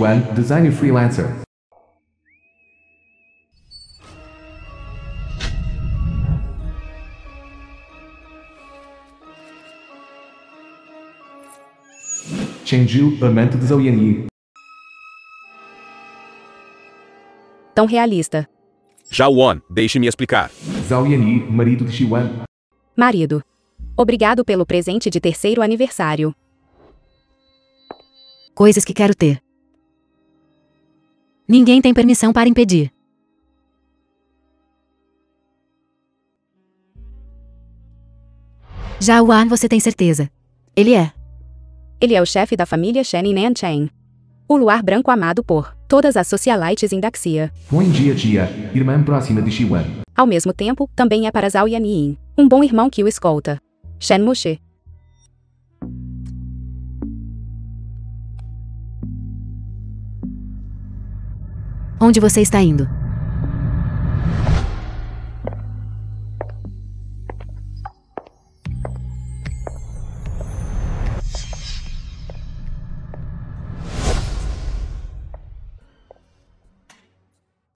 Wan, designer freelancer. Chengju, amante de Zhao Yanyi. Tão realista. Zhao Wan, deixe-me explicar. Zhao Yanyi, marido de Xiwan. Marido. Obrigado pelo presente de terceiro aniversário. Coisas que quero ter. Ninguém tem permissão para impedir. Zhao Wan, você tem certeza? Ele é. Ele é o chefe da família Shen em Nanchang. O luar branco amado por todas as socialites em Daxia. Bom dia, tia, irmã próxima de Xiwan. Ao mesmo tempo, também é para Zhao Yanyi, um bom irmão que o escolta. Shen Mushi. Onde você está indo?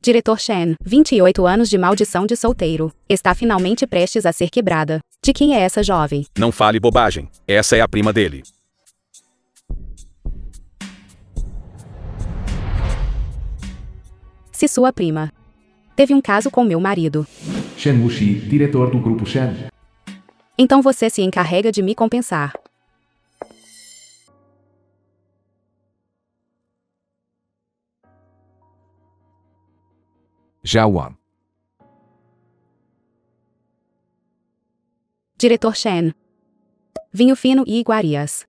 Diretor Shen, 28 anos de maldição de solteiro, está finalmente prestes a ser quebrada. De quem é essa jovem? Não fale bobagem. Essa é a prima dele. Se sua prima teve um caso com meu marido, Shen Mushi, diretor do grupo Shen. então você se encarrega de me compensar. Zhao Wan. Diretor Shen. Vinho fino e iguarias.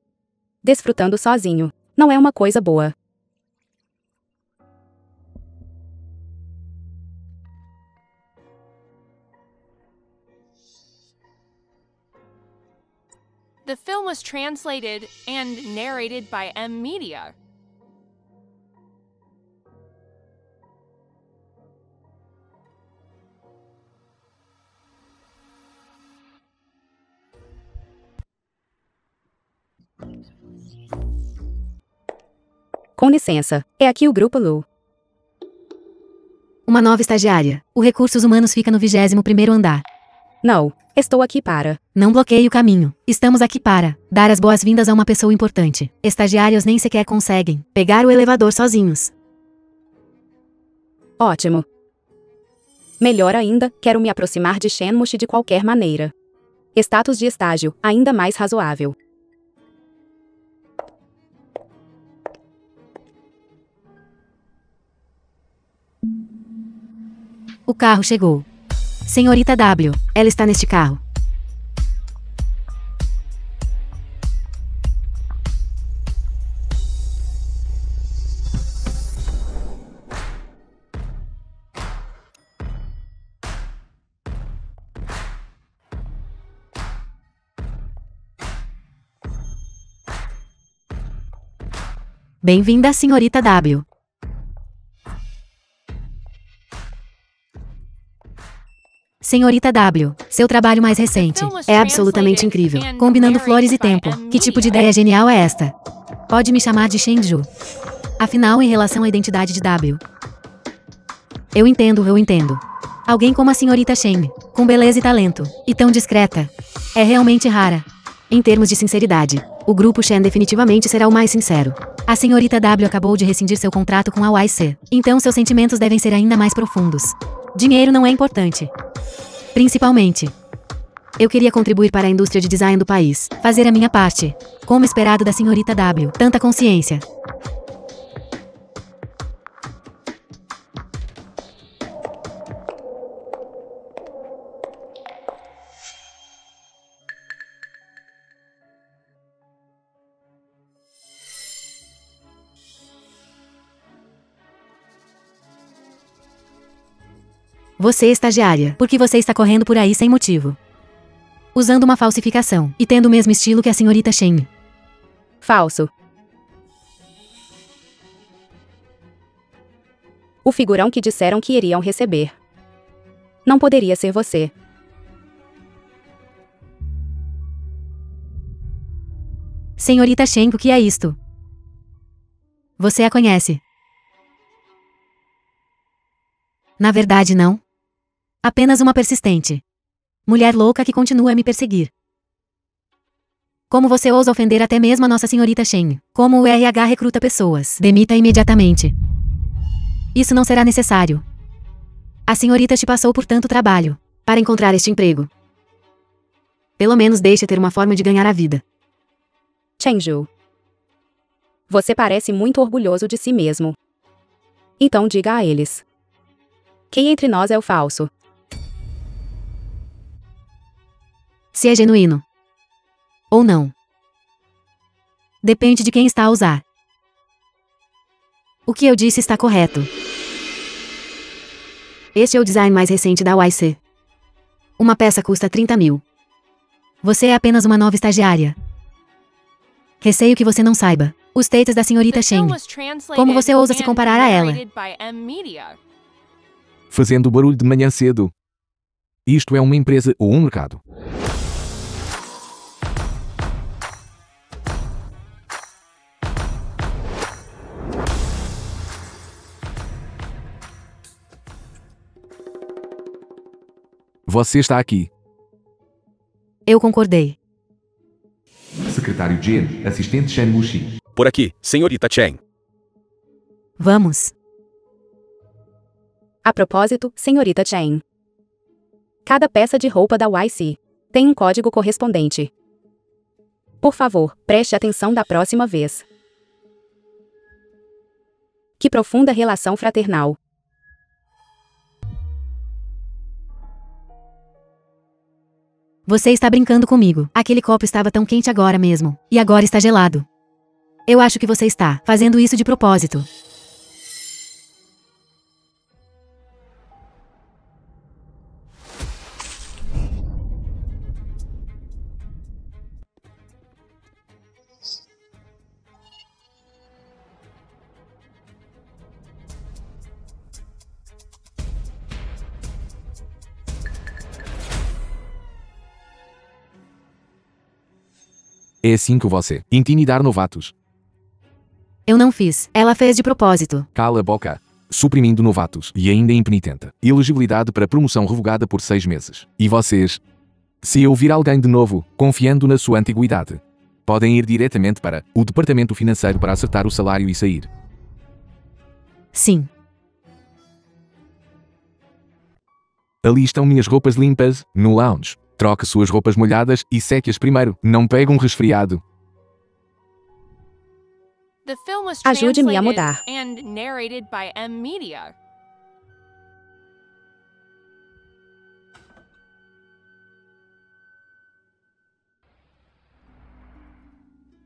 Desfrutando sozinho. Não é uma coisa boa. The film was translated and narrated by M Media. Com licença, é aqui o Grupo Lu. Uma nova estagiária. O Recursos Humanos fica no 21º andar. Não, estou aqui para. Não bloqueie o caminho. Estamos aqui para dar as boas-vindas a uma pessoa importante. Estagiários nem sequer conseguem pegar o elevador sozinhos. Ótimo. Melhor ainda, quero me aproximar de Shen Mushi de qualquer maneira. Status de estágio, ainda mais razoável. O carro chegou. Senhorita W, ela está neste carro. Bem-vinda, senhorita W. Senhorita W, seu trabalho mais recente é absolutamente incrível. Combinando flores e tempo. Que tipo de ideia genial é esta? Pode me chamar de Shenzhou. Afinal, em relação à identidade de W. Eu entendo. Alguém como a senhorita Shen, com beleza e talento, e tão discreta, é realmente rara. Em termos de sinceridade, o grupo Shen definitivamente será o mais sincero. A senhorita W acabou de rescindir seu contrato com a YC, então seus sentimentos devem ser ainda mais profundos. Dinheiro não é importante. Principalmente, eu queria contribuir para a indústria de design do país, fazer a minha parte. Como esperado da senhorita W, tanta consciência. Você, estagiária, por que você está correndo por aí sem motivo? Usando uma falsificação, e tendo o mesmo estilo que a senhorita Shen. Falso. O figurão que disseram que iriam receber. Não poderia ser você. Senhorita Shen, o que é isto? Você a conhece? Na verdade, não. Apenas uma persistente mulher louca que continua a me perseguir. Como você ousa ofender até mesmo a nossa senhorita Shen? Como o RH recruta pessoas? Demita imediatamente. Isso não será necessário. A senhorita te passou por tanto trabalho para encontrar este emprego. Pelo menos deixe ter uma forma de ganhar a vida. Chenju. Você parece muito orgulhoso de si mesmo. Então diga a eles. Quem entre nós é o falso? Se é genuíno ou não. Depende de quem está a usar. O que eu disse está correto. Este é o design mais recente da YC. Uma peça custa 30 mil. Você é apenas uma nova estagiária. Receio que você não saiba os status da senhorita Shen. Como você ousa se comparar a ela? Fazendo barulho de manhã cedo. Isto é uma empresa ou um mercado? Você está aqui. Eu concordei. Secretário Jen, assistente Shen Mushi. Por aqui, senhorita Chen. Vamos. A propósito, senhorita Chen. Cada peça de roupa da YC tem um código correspondente. Por favor, preste atenção da próxima vez. Que profunda relação fraternal. Você está brincando comigo. Aquele copo estava tão quente agora mesmo. E agora está gelado. Eu acho que você está fazendo isso de propósito. É assim que você intimidar novatos. Eu não fiz. Ela fez de propósito. Cala a boca. Suprimindo novatos e ainda impenitente. Elegibilidade para promoção revogada por 6 meses. E vocês? Se eu vir alguém de novo, confiando na sua antiguidade, podem ir diretamente para o departamento financeiro para acertar o salário e sair. Sim. Ali estão minhas roupas limpas, no lounge. Troque suas roupas molhadas e seque-as primeiro. Não pegue um resfriado. Ajude-me a mudar.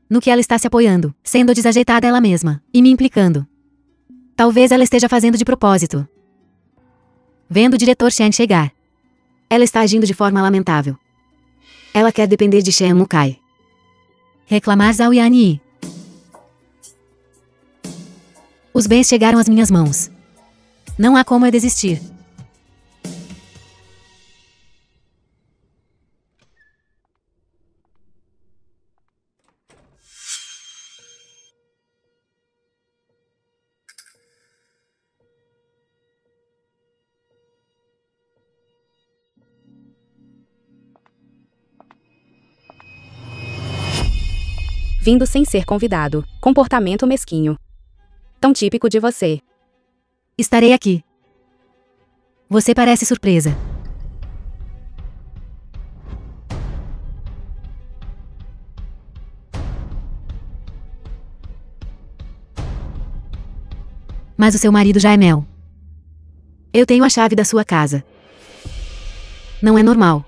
No que ela está se apoiando, sendo desajeitada ela mesma, e me implicando. Talvez ela esteja fazendo de propósito. Vendo o diretor Shen chegar. Ela está agindo de forma lamentável. Ela quer depender de Shen Mukai. Reclamar Zhao Yanyi. Os bens chegaram às minhas mãos. Não há como eu desistir. Vindo sem ser convidado. Comportamento mesquinho. Tão típico de você. Estarei aqui. Você parece surpresa. Mas o seu marido já é mel. Eu tenho a chave da sua casa. Não é normal.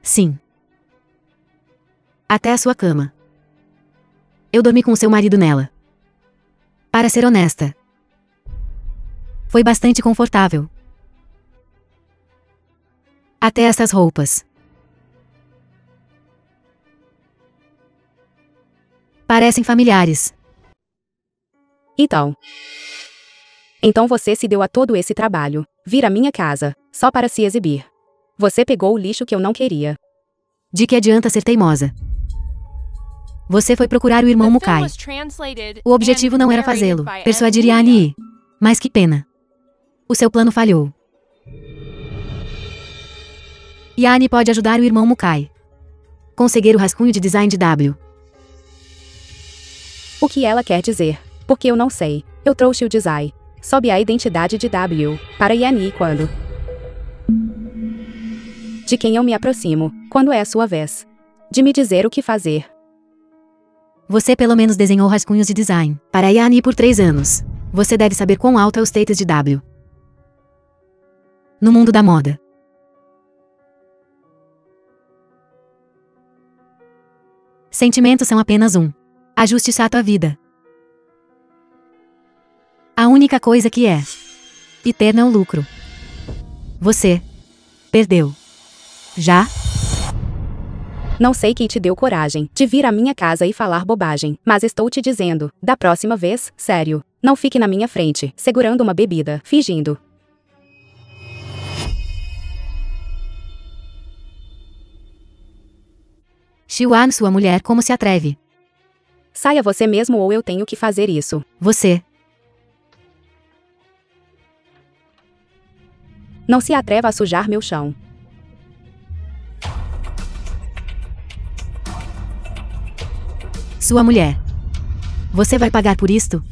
Sim. Até a sua cama. Eu dormi com o seu marido nela. Para ser honesta, foi bastante confortável. Até essas roupas. Parecem familiares. Então você se deu a todo esse trabalho, vir à minha casa, só para se exibir. Você pegou o lixo que eu não queria. De que adianta ser teimosa? Você foi procurar o irmão The film Mukai. was translated O objetivo and não era narrated fazê-lo, by persuadir M. Yanni. Media. Mas que pena. O seu plano falhou. Yanni pode ajudar o irmão Mukai. Conseguir o rascunho de design de W. O que ela quer dizer? Porque eu não sei. Eu trouxe o design. Sobe a identidade de W. Para Yanni quando? De quem eu me aproximo, quando é a sua vez. De me dizer o que fazer. Você pelo menos desenhou rascunhos de design para Yanni por 3 anos. Você deve saber quão alto é o status de W. No mundo da moda. Sentimentos são apenas um ajuste chato à vida. A única coisa que é eterna é o lucro. Você perdeu. Já? Não sei quem te deu coragem de vir à minha casa e falar bobagem, mas estou te dizendo, da próxima vez, sério, não fique na minha frente, segurando uma bebida, fingindo. Xiwan, sua mulher, como se atreve? Saia você mesmo ou eu tenho que fazer isso. Você. Não se atreva a sujar meu chão. Sua mulher. Você vai pagar por isto?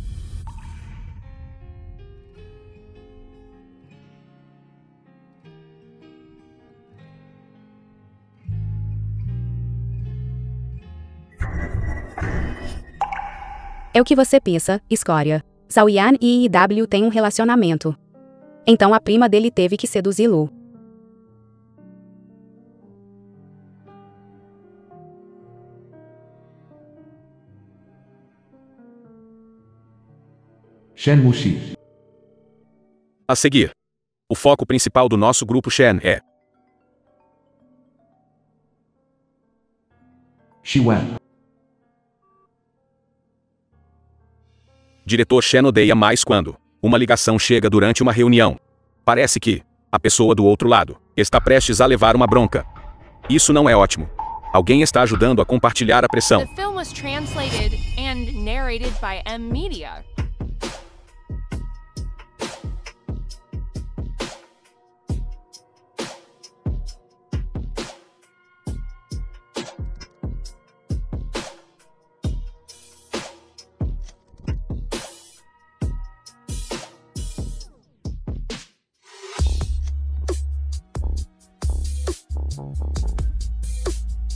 É o que você pensa, escória. Zhao Yan e IW têm um relacionamento. Então a prima dele teve que seduzi-lo. Shen Mushi. A seguir. O foco principal do nosso grupo Shen é Xiwan. Diretor Shen odeia mais quando uma ligação chega durante uma reunião. Parece que a pessoa do outro lado está prestes a levar uma bronca. Isso não é ótimo. Alguém está ajudando a compartilhar a pressão. The film was translated and narrated by M. Media.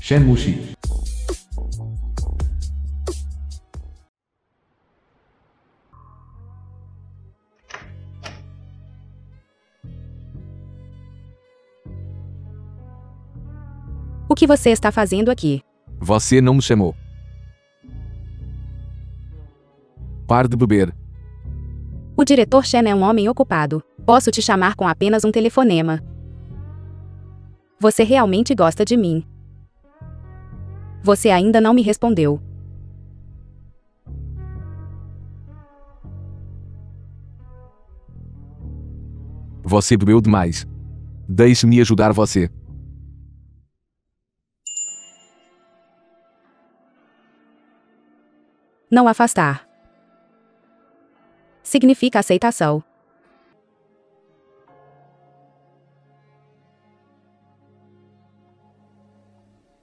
Shen Mushi. O que você está fazendo aqui? Você não me chamou. Pare de beber. O diretor Shen é um homem ocupado. Posso te chamar com apenas um telefonema. Você realmente gosta de mim. Você ainda não me respondeu. Você bebeu demais. Deixe-me ajudar você. Não afastar. Significa aceitação.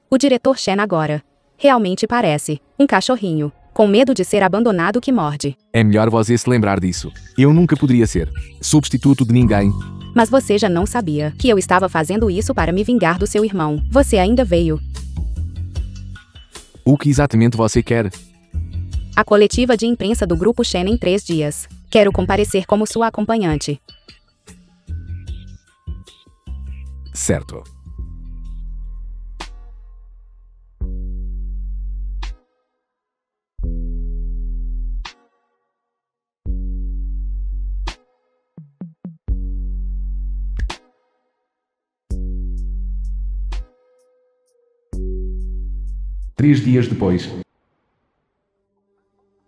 O diretor Shen agora. Realmente parece um cachorrinho, com medo de ser abandonado que morde. É melhor você se lembrar disso. Eu nunca poderia ser substituto de ninguém. Mas você já não sabia que eu estava fazendo isso para me vingar do seu irmão. Você ainda veio. O que exatamente você quer? A coletiva de imprensa do grupo Shen em 3 dias. Quero comparecer como sua acompanhante. Certo. Três dias depois.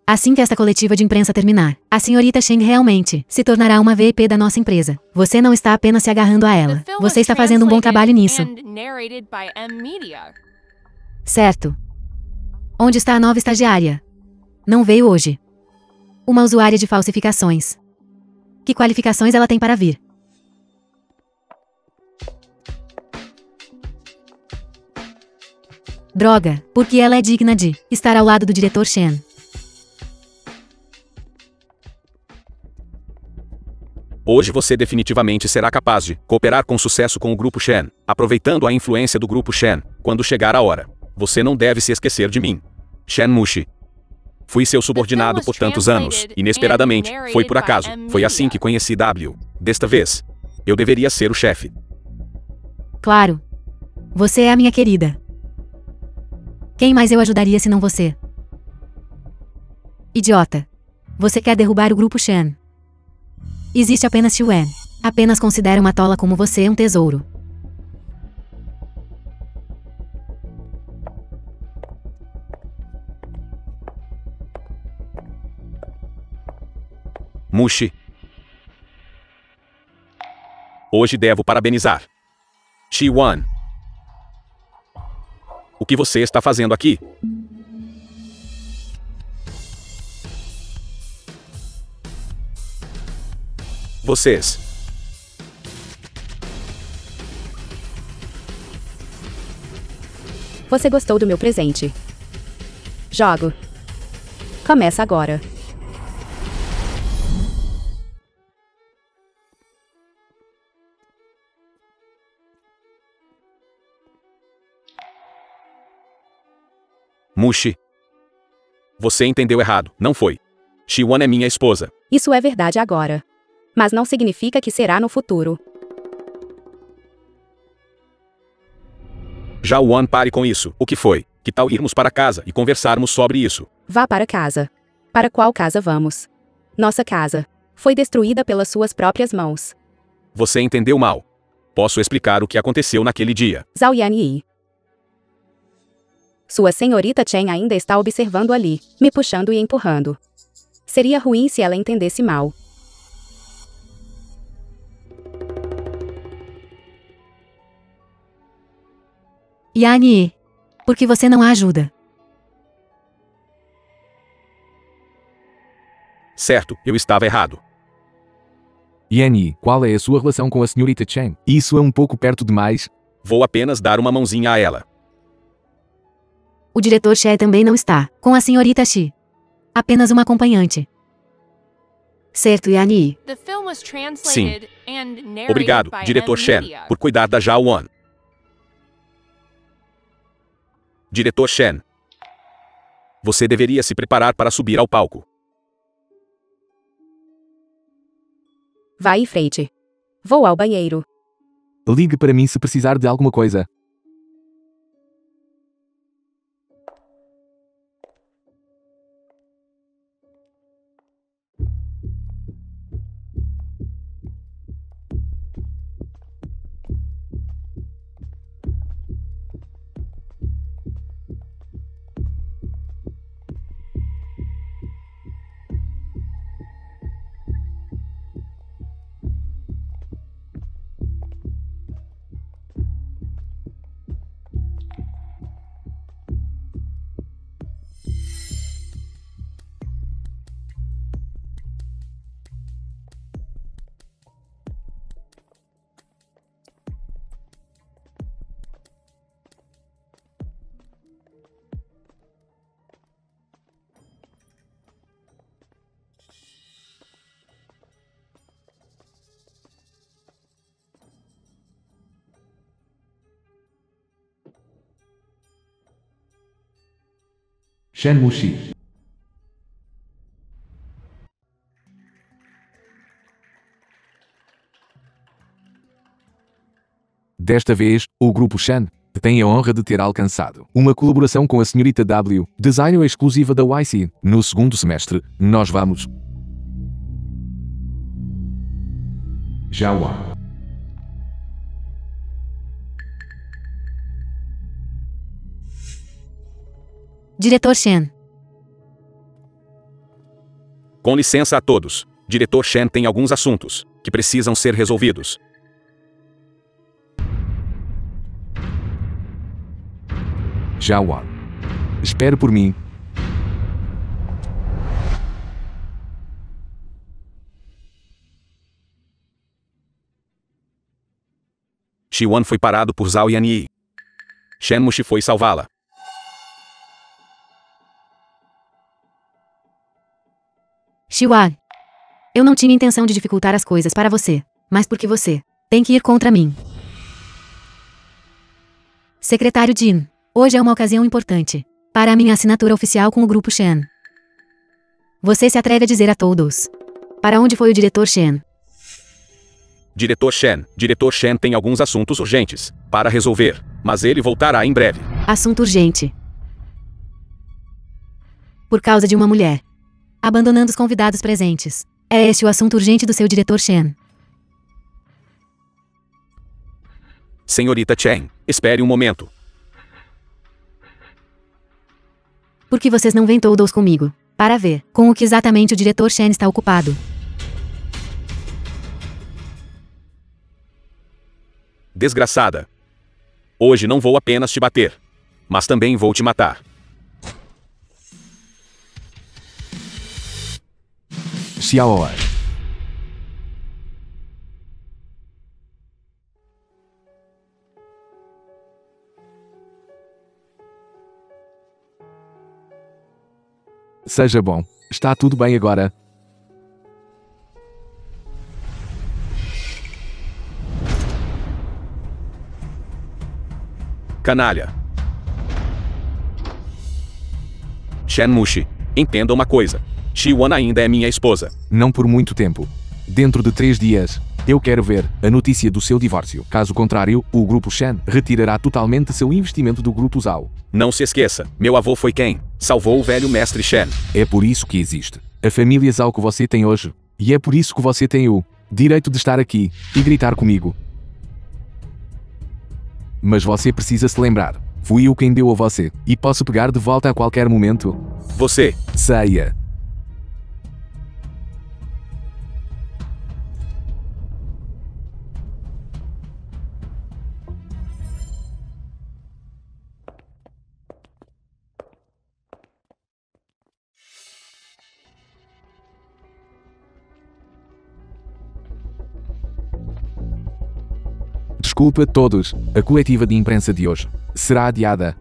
Assim que esta coletiva de imprensa terminar, a senhorita Shen realmente se tornará uma VP da nossa empresa. Você não está apenas se agarrando a The ela. film Você was está fazendo um bom trabalho nisso. translated and narrated by M. Media. Certo. Onde está a nova estagiária? Não veio hoje. Uma usuária de falsificações. Que qualificações ela tem para vir? Droga, porque ela é digna de estar ao lado do diretor Shen. Hoje você definitivamente será capaz de cooperar com sucesso com o Grupo Shen, aproveitando a influência do Grupo Shen, quando chegar a hora. Você não deve se esquecer de mim. Shen Mushi. Fui seu subordinado por tantos anos. Inesperadamente, foi por acaso. Foi assim que conheci W. Desta vez, eu deveria ser o chefe. Claro. Você é a minha querida. Quem mais eu ajudaria se não você? Idiota. Você quer derrubar o Grupo Shen. Existe apenas Xuan. Apenas considera uma tola como você um tesouro. Mushi. Hoje devo parabenizar. Chi-Wan. O que você está fazendo aqui? Vocês. Você gostou do meu presente? Jogo. Começa agora. Mushi. Você entendeu errado, não foi. Chi-Wan é minha esposa. Isso é verdade agora. Mas não significa que será no futuro. Wan, pare com isso. O que foi? Que tal irmos para casa e conversarmos sobre isso? Vá para casa. Para qual casa vamos? Nossa casa. Foi destruída pelas suas próprias mãos. Você entendeu mal. Posso explicar o que aconteceu naquele dia. Zhao Yanyi. Sua senhorita Chen ainda está observando ali, me puxando e empurrando. Seria ruim se ela entendesse mal. Yani, por que você não a ajuda? Certo, eu estava errado. Yanyi, qual é a sua relação com a senhorita Chen? Isso é um pouco perto demais. Vou apenas dar uma mãozinha a ela. O diretor She também não está com a senhorita Shi. Apenas uma acompanhante. Certo, Yani. Sim. Obrigado, diretor Shen, por cuidar da Wan. Diretor Shen. Você deveria se preparar para subir ao palco. Vai em frente. Vou ao banheiro. Ligue para mim se precisar de alguma coisa. Shen Mushi. Desta vez, o Grupo Shen tem a honra de ter alcançado uma colaboração com a senhorita W, designer exclusiva da YC. No segundo semestre, nós vamos... Jawa. Diretor Shen. Com licença a todos. Diretor Shen tem alguns assuntos que precisam ser resolvidos. Jawa. Espere por mim. Xiwan foi parado por Zhao Yanyi. Shen Mushi foi salvá-la. Xiwan. Eu não tinha intenção de dificultar as coisas para você, mas porque você tem que ir contra mim. Secretário Jin, hoje é uma ocasião importante para a minha assinatura oficial com o Grupo Shen. Você se atreve a dizer a todos para onde foi o diretor Shen? Diretor Shen tem alguns assuntos urgentes para resolver, mas ele voltará em breve. Assunto urgente. Por causa de uma mulher. Abandonando os convidados presentes. É este o assunto urgente do seu diretor Shen. Senhorita Chen, espere um momento. Por que vocês não vêm todos comigo? Para ver com o que exatamente o diretor Shen está ocupado. Desgraçada. Hoje não vou apenas te bater, mas também vou te matar. Xiaoa. Seja bom. Está tudo bem agora? Canalha. Shen Mushi, entenda uma coisa. Xiwan ainda é minha esposa. Não por muito tempo. Dentro de 3 dias, eu quero ver a notícia do seu divórcio. Caso contrário, o Grupo Shen retirará totalmente seu investimento do Grupo Zhao. Não se esqueça, meu avô foi quem salvou o velho mestre Shen. É por isso que existe a família Zhao que você tem hoje. E é por isso que você tem o direito de estar aqui e gritar comigo. Mas você precisa se lembrar. Fui eu quem deu a você, e posso pegar de volta a qualquer momento. Você. Saia. Desculpa a todos, a coletiva de imprensa de hoje será adiada.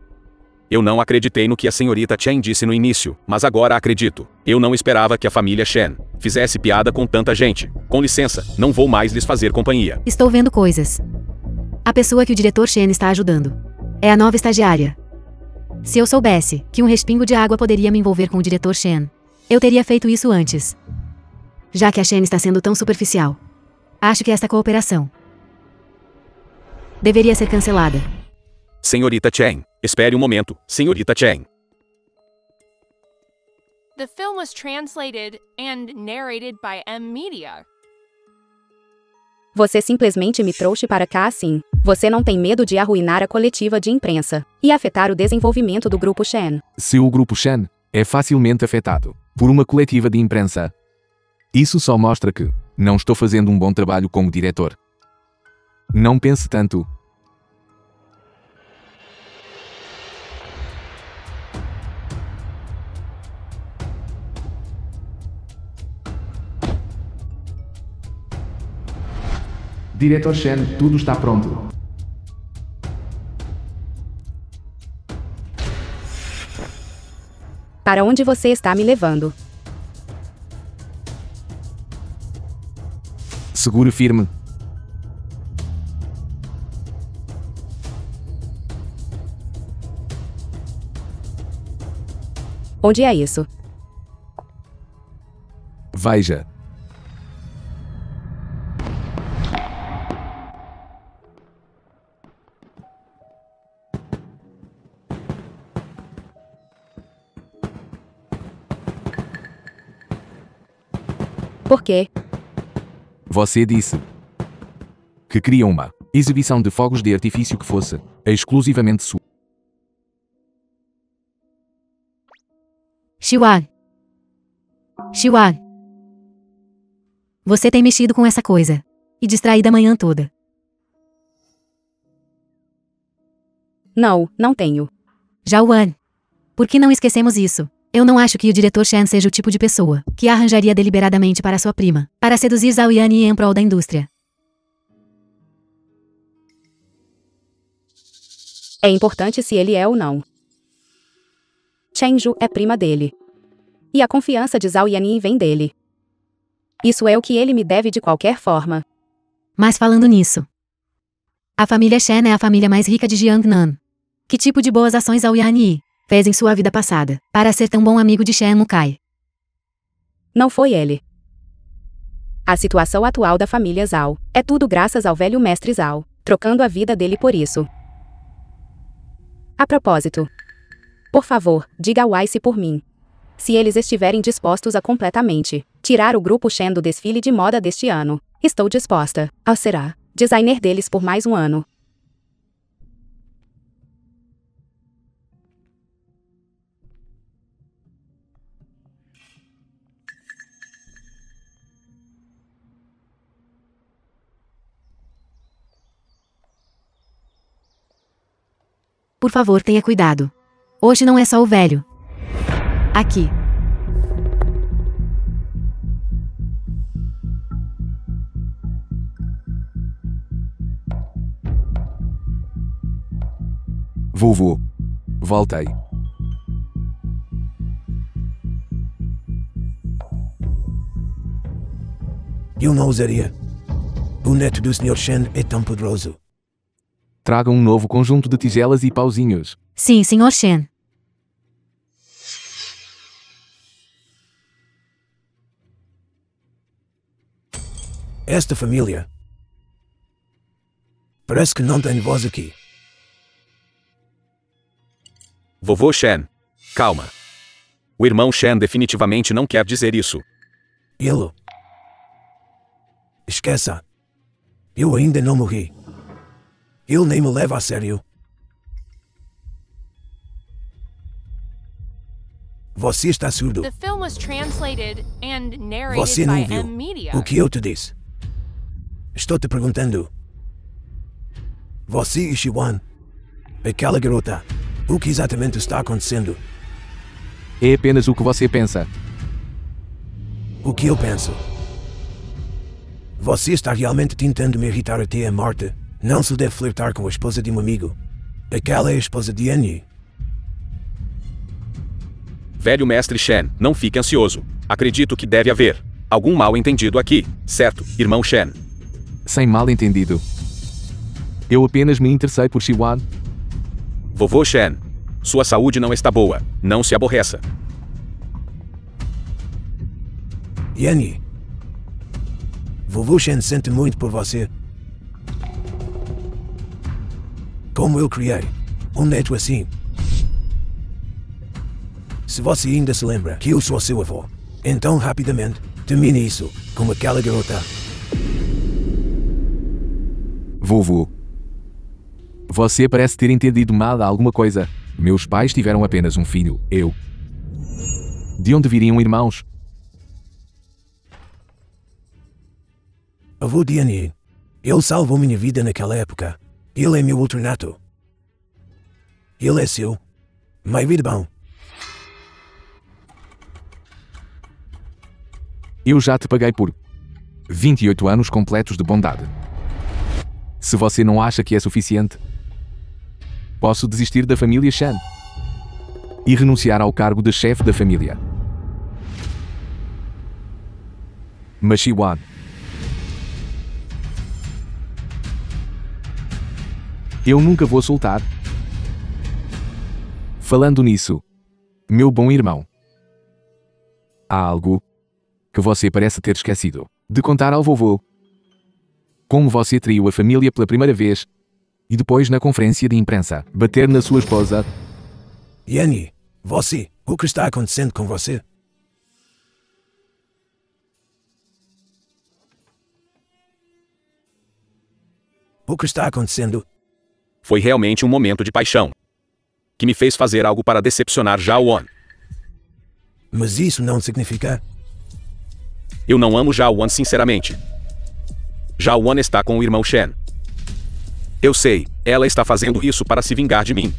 Eu não acreditei no que a senhorita Chen disse no início, mas agora acredito. Eu não esperava que a família Shen fizesse piada com tanta gente. Com licença, não vou mais lhes fazer companhia. Estou vendo coisas. A pessoa que o diretor Shen está ajudando é a nova estagiária. Se eu soubesse que um respingo de água poderia me envolver com o diretor Shen, eu teria feito isso antes. Já que a Shen está sendo tão superficial, acho que esta cooperação deveria ser cancelada. Senhorita Chen, espere um momento, senhorita Chen. The film was translated and narrated by M Media. Você simplesmente me trouxe para cá assim. Você não tem medo de arruinar a coletiva de imprensa e afetar o desenvolvimento do Grupo Shen. Se o Grupo Shen é facilmente afetado por uma coletiva de imprensa, isso só mostra que não estou fazendo um bom trabalho como diretor. Não pense tanto. Diretor Shen, tudo está pronto. Para onde você está me levando? Segure firme. Onde é isso? Veja. Por quê? Você disse que queria uma exibição de fogos de artifício que fosse exclusivamente sua. Xiwan. Você tem mexido com essa coisa e distraído a manhã toda. Não, não tenho. Jawan. Por que não esquecemos isso? Eu não acho que o diretor Shen seja o tipo de pessoa que arranjaria deliberadamente para sua prima, para seduzir Zhao Yanyi em prol da indústria. É importante se ele é ou não. Shenju é prima dele. E a confiança de Zhao Yanyi vem dele. Isso é o que ele me deve de qualquer forma. Mas falando nisso, a família Shen é a família mais rica de Jiangnan. Que tipo de boas ações Zhao Yanyi fez em sua vida passada para ser tão bom amigo de Shen Mukai? Não foi ele. A situação atual da família Zhao é tudo graças ao velho mestre Zhao, trocando a vida dele por isso. A propósito, por favor, diga ao Ice por mim. Se eles estiverem dispostos a completamente tirar o grupo Shen do desfile de moda deste ano, estou disposta a ser designer deles por mais um ano. Por favor, tenha cuidado. Hoje não é só o velho. Aqui. Vovô. Voltei. Eu não usaria. O neto do Sr. Shen é tão poderoso. Traga um novo conjunto de tigelas e pauzinhos. Sim, Sr. Shen. Esta família parece que não tem voz aqui. Vovô Shen. Calma. O irmão Shen definitivamente não quer dizer isso. Ele. Esqueça. Eu ainda não morri. Ele nem me leva a sério. Você está surdo. The film was translated and narrated Você não by viu M Media. o que eu te disse. Estou te perguntando. Você e Xiwan, aquela garota, o que exatamente está acontecendo? É apenas o que você pensa. O que eu penso? Você está realmente tentando me irritar até a morte? Não se deve flertar com a esposa de um amigo. Aquela é a esposa de Yanyi. Velho mestre Shen, não fique ansioso. Acredito que deve haver algum mal entendido aqui, certo, irmão Shen? Sem mal entendido. Eu apenas me interessei por Xiwan. Vovô Shen, sua saúde não está boa. Não se aborreça. Yanyi. Vovô Shen sente muito por você. Como eu criei um neto assim. Se você ainda se lembra que eu sou seu avô, então rapidamente termine isso com aquela garota. Vovô. Você parece ter entendido mal alguma coisa. Meus pais tiveram apenas um filho, eu. De onde viriam irmãos? Avô de Yanyi. Ele salvou minha vida naquela época. Ele é meu outro neto. Ele é seu. Mai vida bom. Eu já te paguei por 28 anos completos de bondade. Se você não acha que é suficiente, posso desistir da família Shen e renunciar ao cargo de chefe da família. Mas Xiwan, eu nunca vou soltar. Falando nisso, meu bom irmão, há algo que você parece ter esquecido de contar ao vovô. Como você traiu a família pela primeira vez e depois na conferência de imprensa bater na sua esposa. Yanyi, você, o que está acontecendo com você? O que está acontecendo? Foi realmente um momento de paixão que me fez fazer algo para decepcionar Zhao Wan. Mas isso não significa... Eu não amo Zhao Wan sinceramente. Zhao Wan está com o irmão Shen. Eu sei, ela está fazendo isso para se vingar de mim.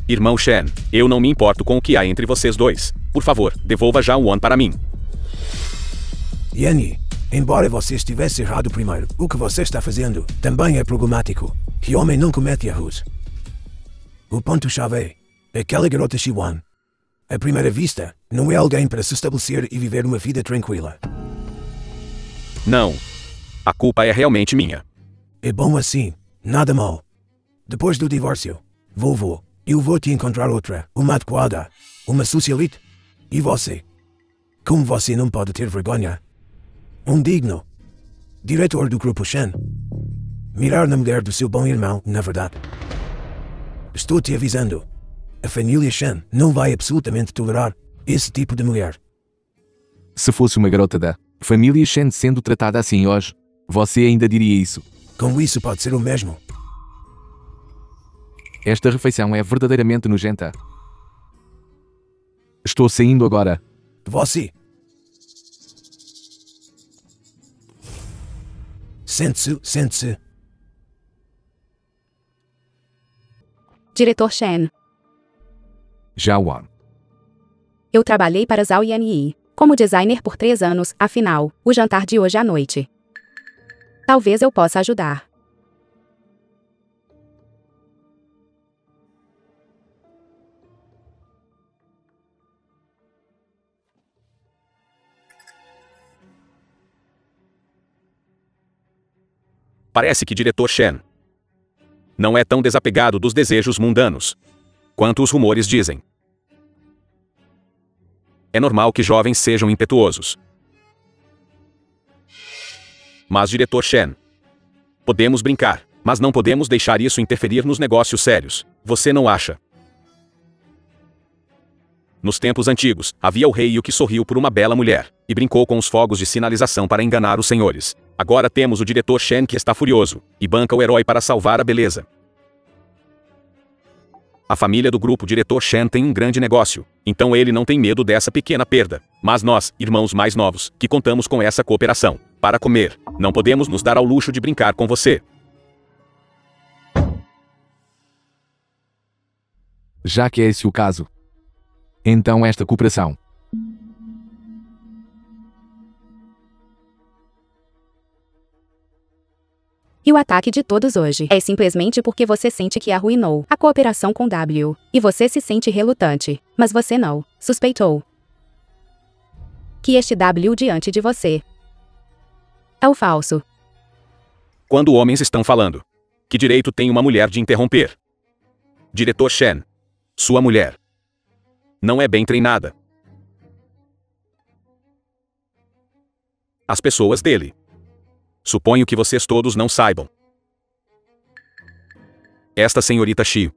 Irmão Shen, eu não me importo com o que há entre vocês dois. Por favor, devolva já o Won para mim. Yanni, embora você estivesse errado primeiro, o que você está fazendo também é problemático. Que homem não comete erros. O ponto-chave é aquela garota Shiwan. À primeira vista, não é alguém para se estabelecer e viver uma vida tranquila. Não. A culpa é realmente minha. É bom assim, nada mal. Depois do divórcio, eu vou te encontrar outra, uma adequada, uma socialite. E você? Como você não pode ter vergonha? Um digno diretor do Grupo Shen. Mirar na mulher do seu bom irmão, na verdade. Estou te avisando. A família Shen não vai absolutamente tolerar esse tipo de mulher. Se fosse uma garota da família Shen sendo tratada assim hoje, você ainda diria isso. Com isso pode ser o mesmo. Esta refeição é verdadeiramente nojenta. Estou saindo agora. Você. Sente-se. Diretor Shen. Jawan. Eu trabalhei para Zhao Yanyi como designer por 3 anos, afinal, o jantar de hoje à noite. Talvez eu possa ajudar. Parece que diretor Shen não é tão desapegado dos desejos mundanos quanto os rumores dizem. É normal que jovens sejam impetuosos. Mas diretor Shen, podemos brincar, mas não podemos deixar isso interferir nos negócios sérios. Você não acha? Nos tempos antigos, havia o rei que sorriu por uma bela mulher e brincou com os fogos de sinalização para enganar os senhores. Agora temos o diretor Shen que está furioso e banca o herói para salvar a beleza. A família do grupo diretor Shen tem um grande negócio, então ele não tem medo dessa pequena perda. Mas nós, irmãos mais novos, que contamos com essa cooperação para comer, não podemos nos dar ao luxo de brincar com você. Já que é esse o caso, então esta cooperação E o ataque de todos hoje é simplesmente porque você sente que arruinou a cooperação com W. E você se sente relutante, mas você não suspeitou que este W diante de você é o falso. Quando homens estão falando, que direito tem uma mulher de interromper? Diretor Shen, sua mulher não é bem treinada. As pessoas dele. Suponho que vocês todos não saibam. Esta senhorita Xi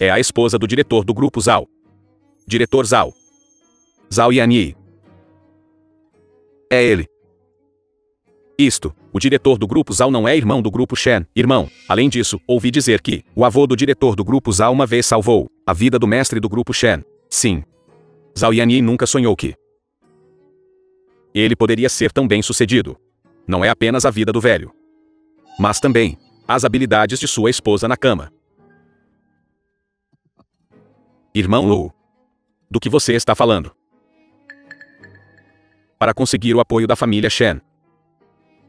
é a esposa do diretor do grupo Zhao. Diretor Zhao. Zhao Yanyi. É ele. O diretor do grupo Zhao não é irmão do grupo Shen, irmão. Além disso, ouvi dizer que o avô do diretor do grupo Zhao uma vez salvou a vida do mestre do grupo Shen. Sim. Zhao Yanyi nunca sonhou que ele poderia ser tão bem sucedido. Não é apenas a vida do velho, mas também as habilidades de sua esposa na cama. Irmão Lu, do que você está falando? Para conseguir o apoio da família Shen,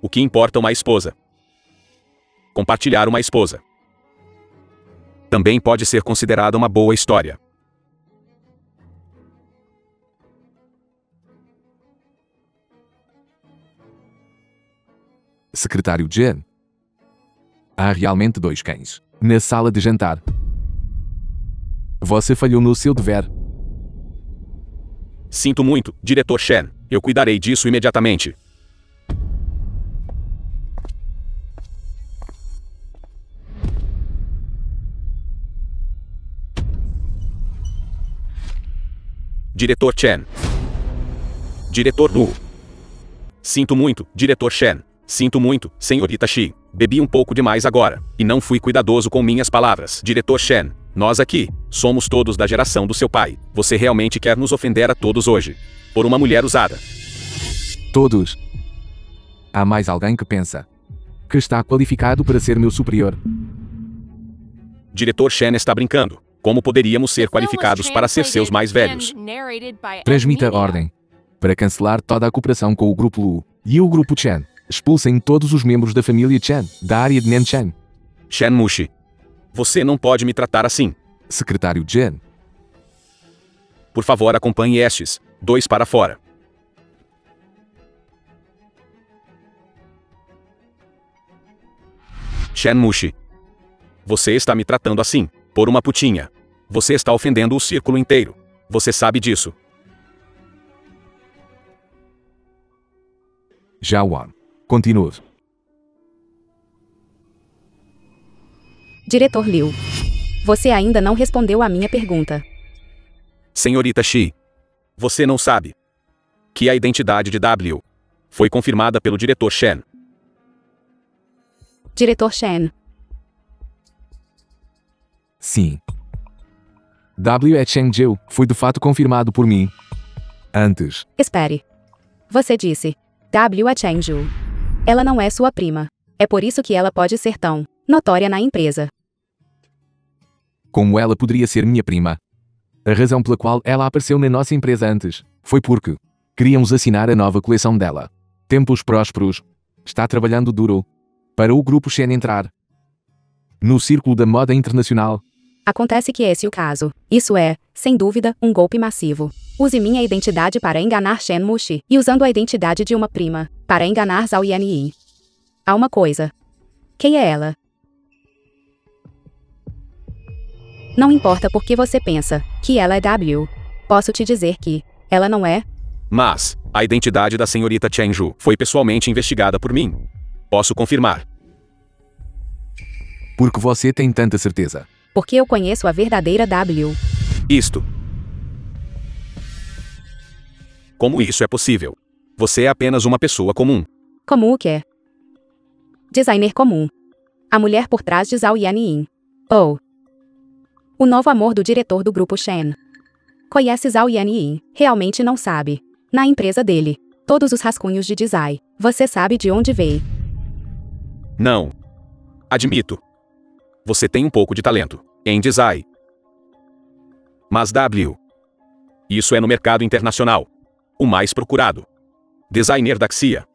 o que importa uma esposa? Compartilhar uma esposa também pode ser considerada uma boa história. Secretário Jen. Há realmente 2 cães na sala de jantar. Você falhou no seu dever. Sinto muito, diretor Shen. Eu cuidarei disso imediatamente. Diretor Chen. Diretor Lu. Sinto muito, diretor Shen. Sinto muito, senhorita Xi. Bebi um pouco demais agora, e não fui cuidadoso com minhas palavras. Diretor Shen, nós aqui, somos todos da geração do seu pai. Você realmente quer nos ofender a todos hoje? Por uma mulher usada? Todos. Há mais alguém que pensa que está qualificado para ser meu superior. Diretor Shen está brincando. Como poderíamos ser qualificados para ser seus mais velhos? Transmita a ordem para cancelar toda a cooperação com o Grupo Lu e o Grupo Chen. Expulsem todos os membros da família Chen, da área de Nanshan. Shen Mushi. Você não pode me tratar assim. Secretário Chen. Por favor, acompanhe estes 2 para fora. Shen Mushi. Você está me tratando assim, por uma putinha. Você está ofendendo o círculo inteiro. Você sabe disso. Jawan. Continue. Diretor Liu. Você ainda não respondeu à minha pergunta. Senhorita Shi. Você não sabe que a identidade de W foi confirmada pelo diretor Shen. Diretor Shen. Sim. W é Chengzhou, foi de fato confirmado por mim. Antes. Espere. Você disse. W é Chengzhou. Ela não é sua prima. É por isso que ela pode ser tão notória na empresa. Como ela poderia ser minha prima? A razão pela qual ela apareceu na nossa empresa antes foi porque queríamos assinar a nova coleção dela. Tempos prósperos. Está trabalhando duro para o Grupo Shen entrar no círculo da moda internacional. Acontece que esse é o caso. Isso é, sem dúvida, um golpe massivo. Use minha identidade para enganar Shen Mushi e usando a identidade de uma prima para enganar Zhao Yanyi. Há uma coisa. Quem é ela? Não importa porque você pensa que ela é W. Posso te dizer que ela não é. Mas a identidade da senhorita Chengzhou foi pessoalmente investigada por mim. Posso confirmar. Porque você tem tanta certeza. Porque eu conheço a verdadeira W. Isto. Como isso é possível? Você é apenas uma pessoa comum. Como o quê? Designer comum. A mulher por trás de Zhao Yanyi. Oh. O novo amor do diretor do Grupo Shen. Conhece Zhao Yanyi, realmente não sabe. Na empresa dele, todos os rascunhos de design. Você sabe de onde veio. Não. Admito. Você tem um pouco de talento em design. Mas W. Isso é no mercado internacional. O mais procurado. Designer da Xia.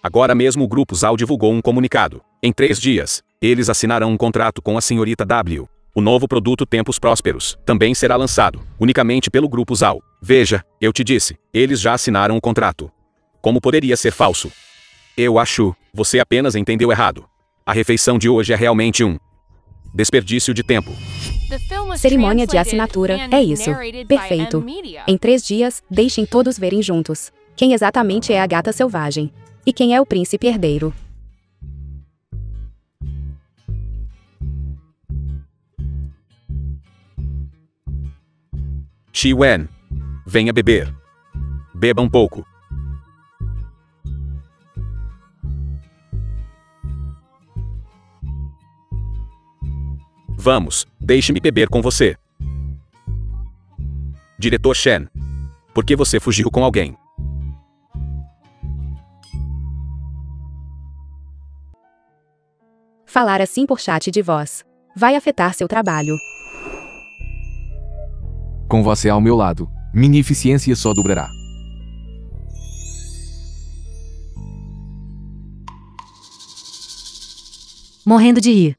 Agora mesmo o Grupo Zhao divulgou um comunicado. Em 3 dias, eles assinarão um contrato com a senhorita W. O novo produto Tempos Prósperos também será lançado, unicamente pelo Grupo Zhao. Veja, eu te disse, eles já assinaram o contrato. Como poderia ser falso? Eu acho, você apenas entendeu errado. A refeição de hoje é realmente um desperdício de tempo. Cerimônia de assinatura, é isso. Perfeito. Em 3 dias, deixem todos verem juntos. Quem exatamente é a gata selvagem? E quem é o príncipe herdeiro? Shi Wen. Venha beber. Beba um pouco. Vamos, deixe-me beber com você. Diretor Shen. Por que você fugiu com alguém? Falar assim por chat de voz vai afetar seu trabalho. Com você ao meu lado, minha eficiência só dobrará. Morrendo de rir.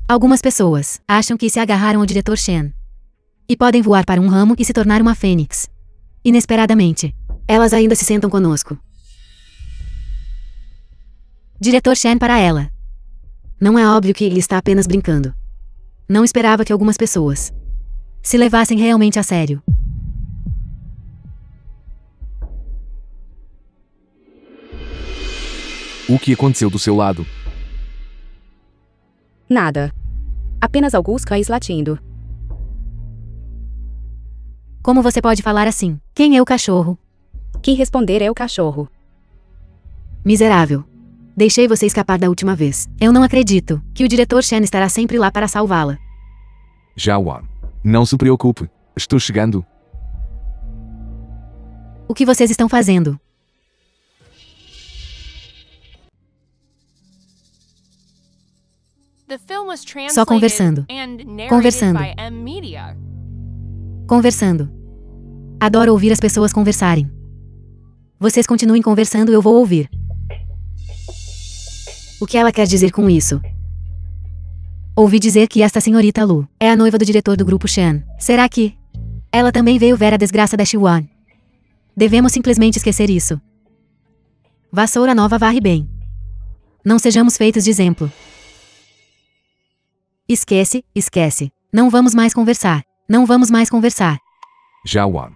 Algumas pessoas acham que se agarraram ao diretor Shen e podem voar para um ramo e se tornar uma fênix. Inesperadamente, elas ainda se sentam conosco. Diretor Shen para ela. Não é óbvio que ele está apenas brincando. Não esperava que algumas pessoas se levassem realmente a sério. O que aconteceu do seu lado? Nada. Apenas alguns cães latindo. Como você pode falar assim? Quem é o cachorro? Quem responder é o cachorro. Miserável. Deixei você escapar da última vez. Eu não acredito que o diretor Shen estará sempre lá para salvá-la. Jawan. Não se preocupe. Estou chegando. O que vocês estão fazendo? The film was Só conversando. translated and narrated Conversando. by M Media. Conversando. Adoro ouvir as pessoas conversarem. Vocês continuem conversando, eu vou ouvir. O que ela quer dizer com isso? Ouvi dizer que esta senhorita Lu é a noiva do diretor do grupo Shan. Será que ela também veio ver a desgraça da Shiwan? Devemos simplesmente esquecer isso. Vassoura nova varre bem. Não sejamos feitos de exemplo. Esquece, esquece. Não vamos mais conversar. Não vamos mais conversar. Jawan.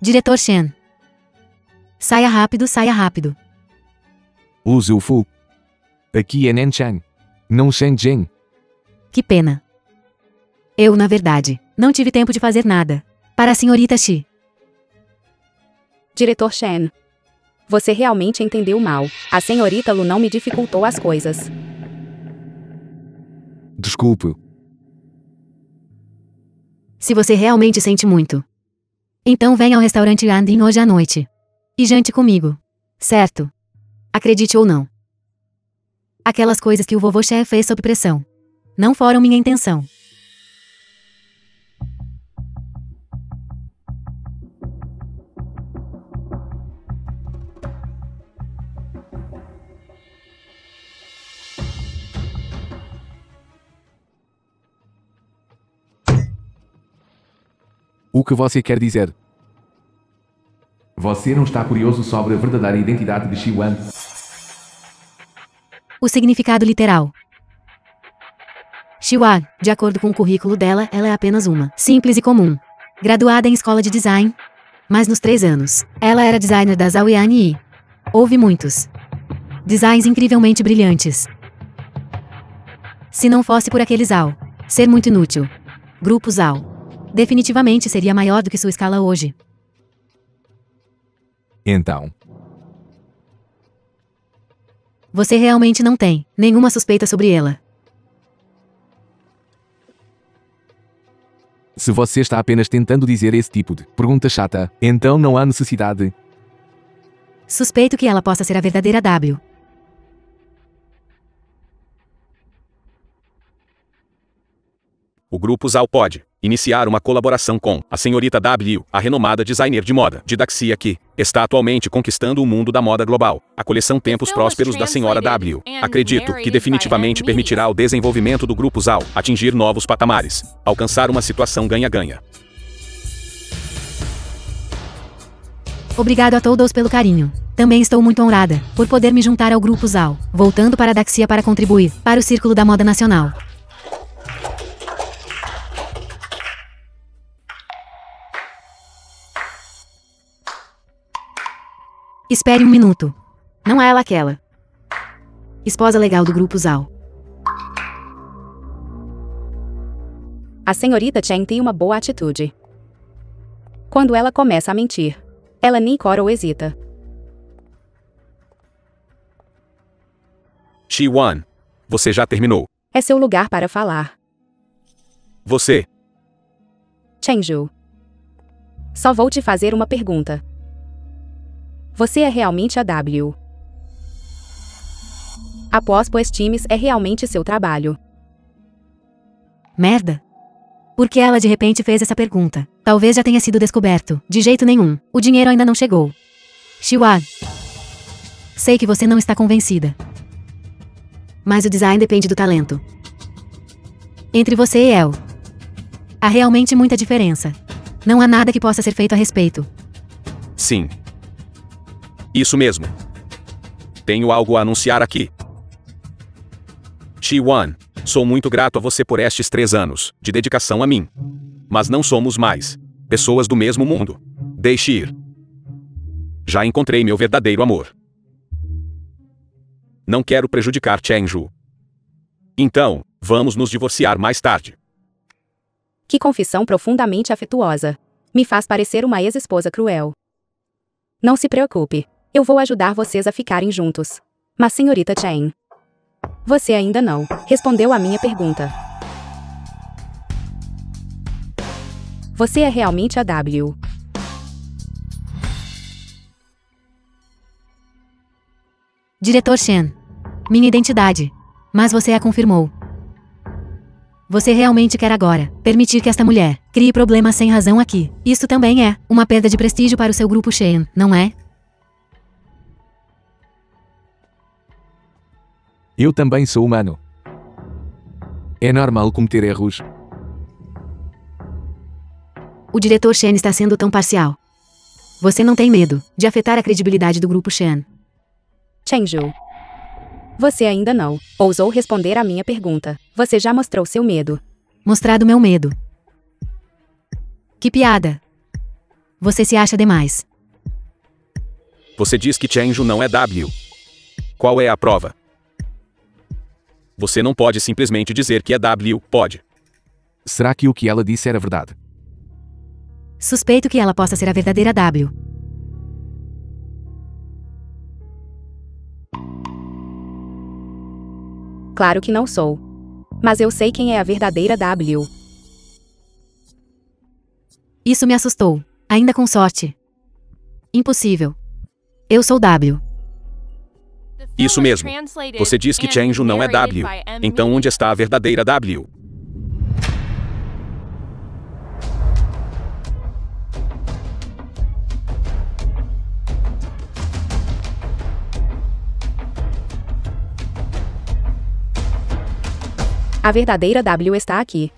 Diretor Shen. Saia rápido, saia rápido. Lu Zhufu. Aqui é Nanchang. Não Shenzhen. Que pena. Eu, na verdade, não tive tempo de fazer nada. Para a senhorita Shi. Diretor Shen. Você realmente entendeu mal. A senhorita Lu não me dificultou as coisas. Desculpe. Se você realmente sente muito, então venha ao restaurante Andin hoje à noite. E jante comigo. Certo? Acredite ou não. Aquelas coisas que o vovô Che fez sob pressão não foram minha intenção. O que você quer dizer? Você não está curioso sobre a verdadeira identidade de Shiwan? O significado literal. Shiwan, de acordo com o currículo dela, ela é apenas uma simples e comum. Graduada em escola de design. Mas nos 3 anos, ela era designer da Zhaoyan e houve muitos designs incrivelmente brilhantes. Se não fosse por aquele Zhao ser muito inútil, Grupo Zhao definitivamente seria maior do que sua escala hoje. Então, Você realmente não tem nenhuma suspeita sobre ela. se você está apenas tentando dizer esse tipo de pergunta chata, então não há necessidade. Suspeito que ela possa ser a verdadeira W. O Grupo Zhao pode iniciar uma colaboração com a senhorita W, a renomada designer de moda de Daxia que está atualmente conquistando o mundo da moda global. A coleção Tempos Prósperos da senhora W. Acredito que definitivamente permitirá ao desenvolvimento do Grupo Zhao atingir novos patamares, alcançar uma situação ganha-ganha. Obrigado a todos pelo carinho. Também estou muito honrada por poder me juntar ao Grupo Zhao, voltando para a Daxia para contribuir para o círculo da moda nacional. Espere um minuto. Não é ela aquela esposa legal do Grupo Zhao. A senhorita Chen tem uma boa atitude. Quando ela começa a mentir, ela nem cora ou hesita. Shiwan, você já terminou. É seu lugar para falar. Você. Chenju. Só vou te fazer uma pergunta. Você é realmente a W? Após pois times é realmente seu trabalho. Merda. Por que ela de repente fez essa pergunta? Talvez já tenha sido descoberto. De jeito nenhum. O dinheiro ainda não chegou. Shiwan. Sei que você não está convencida. Mas o design depende do talento. Entre você e El, há realmente muita diferença. Não há nada que possa ser feito a respeito. Sim. Isso mesmo. Tenho algo a anunciar aqui. Shiwan, sou muito grato a você por estes 3 anos de dedicação a mim. Mas não somos mais pessoas do mesmo mundo. Deixe ir. Já encontrei meu verdadeiro amor. Não quero prejudicar Chenju. Então, vamos nos divorciar mais tarde. Que confissão profundamente afetuosa. Me faz parecer uma ex-esposa cruel. Não se preocupe. Eu vou ajudar vocês a ficarem juntos. Mas senhorita Chen, você ainda não respondeu a minha pergunta. Você é realmente a W? Diretor Shen. Minha identidade. Mas você a confirmou. Você realmente quer agora permitir que esta mulher crie problemas sem razão aqui. Isso também é uma perda de prestígio para o seu grupo Shen, não é? Eu também sou humano. É normal cometer erros. O diretor Shen está sendo tão parcial. Você não tem medo de afetar a credibilidade do grupo Shen? Chengju. Você ainda não ousou responder à minha pergunta. Você já mostrou seu medo. Mostrado meu medo. Que piada. Você se acha demais. Você diz que Chengju não é W. Qual é a prova? Você não pode simplesmente dizer que é W, pode. Será que o que ela disse era verdade? Suspeito que ela possa ser a verdadeira W. Claro que não sou. Mas eu sei quem é a verdadeira W. Isso me assustou. Ainda com sorte. Impossível. Eu sou W. Isso mesmo. Você diz que Chengju não é W. Então onde está a verdadeira W? A verdadeira W está aqui.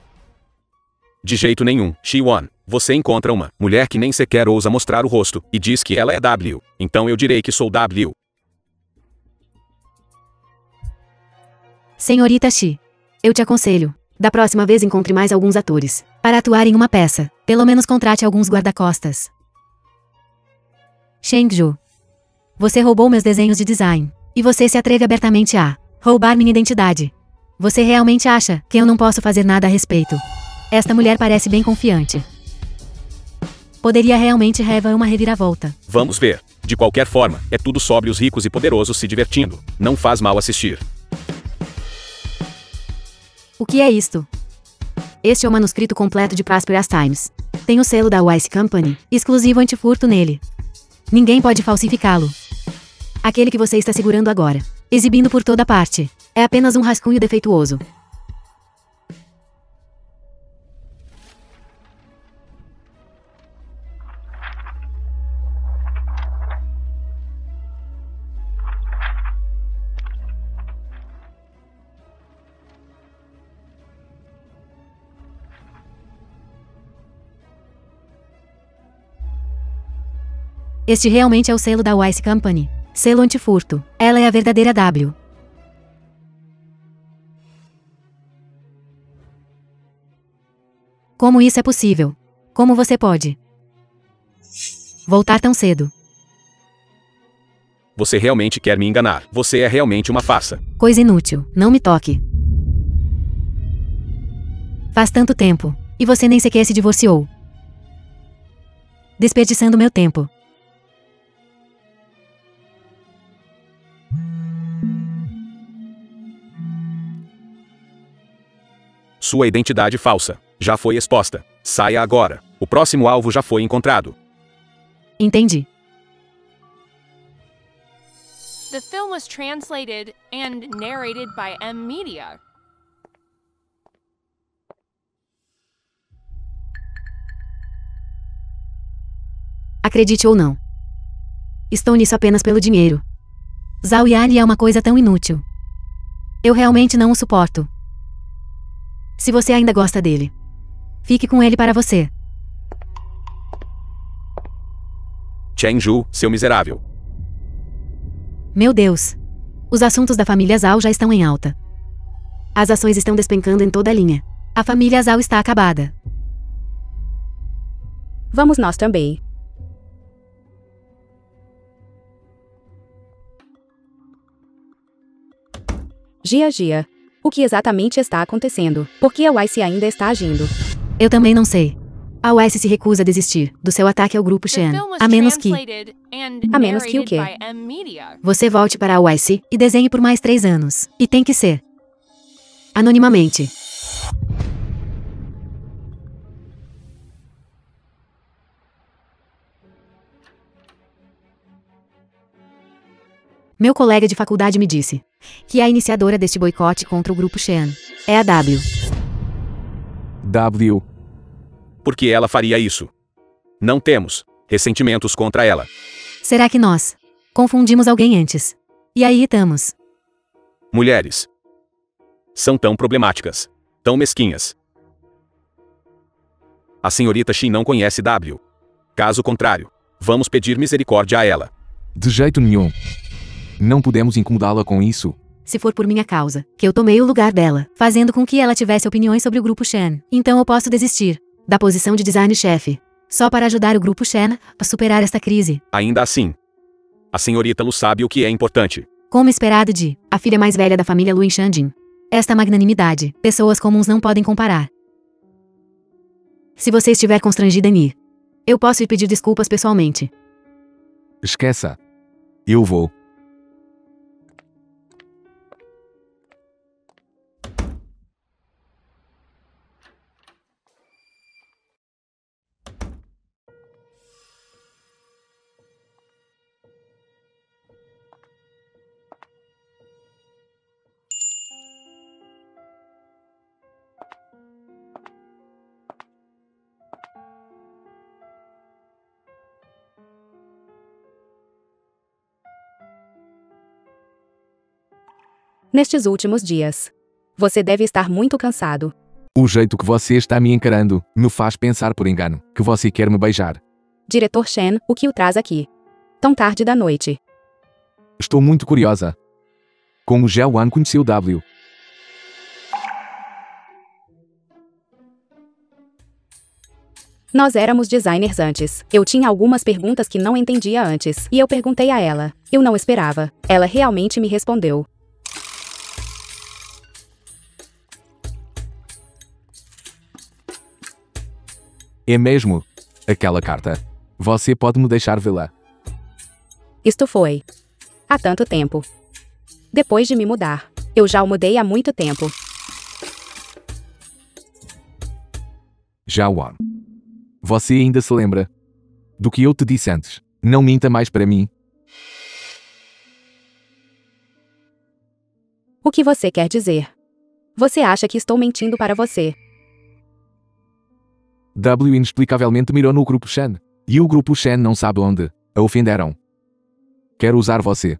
De jeito nenhum, Shi-Won. Você encontra uma mulher que nem sequer ousa mostrar o rosto e diz que ela é W. Então eu direi que sou W. Senhorita Shi. Eu te aconselho. Da próxima vez encontre mais alguns atores. Para atuar em uma peça. Pelo menos contrate alguns guarda-costas. Chengju. Você roubou meus desenhos de design. E você se atreve abertamente a roubar minha identidade. Você realmente acha que eu não posso fazer nada a respeito? Esta mulher parece bem confiante. Poderia realmente haver uma reviravolta. Vamos ver. De qualquer forma, é tudo sobre os ricos e poderosos se divertindo. Não faz mal assistir. O que é isto? Este é o manuscrito completo de Prosperous Times. Tem o selo da Wise Company, exclusivo antifurto nele. Ninguém pode falsificá-lo. Aquele que você está segurando agora, exibindo por toda parte, é apenas um rascunho defeituoso. Este realmente é o selo da Wise Company. Selo antifurto. Ela é a verdadeira W. Como isso é possível? Como você pode voltar tão cedo? Você realmente quer me enganar. Você é realmente uma farsa. Coisa inútil. Não me toque. Faz tanto tempo. E você nem sequer se divorciou. Desperdiçando meu tempo. Sua identidade falsa já foi exposta. Saia agora. O próximo alvo já foi encontrado. Entendi. The film was translated and narrated by M Media. Acredite ou não. Estou nisso apenas pelo dinheiro. Zhao Yali é uma coisa tão inútil. Eu realmente não o suporto. Se você ainda gosta dele, fique com ele para você. Chengju, seu miserável. Meu Deus. Os assuntos da família Zhao já estão em alta. As ações estão despencando em toda a linha. A família Zhao está acabada. Vamos nós também. Gia. O que exatamente está acontecendo? Por que a Wise ainda está agindo? Eu também não sei. A Wise se recusa a desistir do seu ataque ao grupo Shen, a menos que o quê? Você volte para a Wise e desenhe por mais 3 anos. E tem que ser anonimamente. Meu colega de faculdade me disse que a iniciadora deste boicote contra o grupo Shen é a W. W. Por que ela faria isso? Não temos ressentimentos contra ela. Será que nós confundimos alguém antes? E aí estamos. Mulheres são tão problemáticas, tão mesquinhas. A senhorita Shin não conhece W. Caso contrário, vamos pedir misericórdia a ela. De jeito nenhum. Não podemos incomodá-la com isso. Se for por minha causa, que eu tomei o lugar dela, fazendo com que ela tivesse opiniões sobre o grupo Shen, então eu posso desistir da posição de design-chefe, só para ajudar o grupo Shen a superar esta crise. Ainda assim, a senhorita Lu sabe o que é importante. Como esperado de a filha mais velha da família Lu Shanjin. Esta magnanimidade, pessoas comuns não podem comparar. Se você estiver constrangida em ir, eu posso ir pedir desculpas pessoalmente. Esqueça. Eu vou. Nestes últimos dias, você deve estar muito cansado. O jeito que você está me encarando me faz pensar por engano que você quer me beijar. Diretor Shen, o que o traz aqui? Tão tarde da noite. Estou muito curiosa. Como Jiawan conheceu W? Nós éramos designers antes. Eu tinha algumas perguntas que não entendia antes, e eu perguntei a ela. Eu não esperava. Ela realmente me respondeu. É mesmo? Aquela carta. Você pode me deixar vê-la? Isto foi há tanto tempo. Depois de me mudar. Eu já o mudei há muito tempo. Jiawan. Você ainda se lembra do que eu te disse antes? Não minta mais para mim. O que você quer dizer? Você acha que estou mentindo para você? W inexplicavelmente mirou no grupo Shen. E o grupo Shen não sabe onde a ofenderam. Quero usar você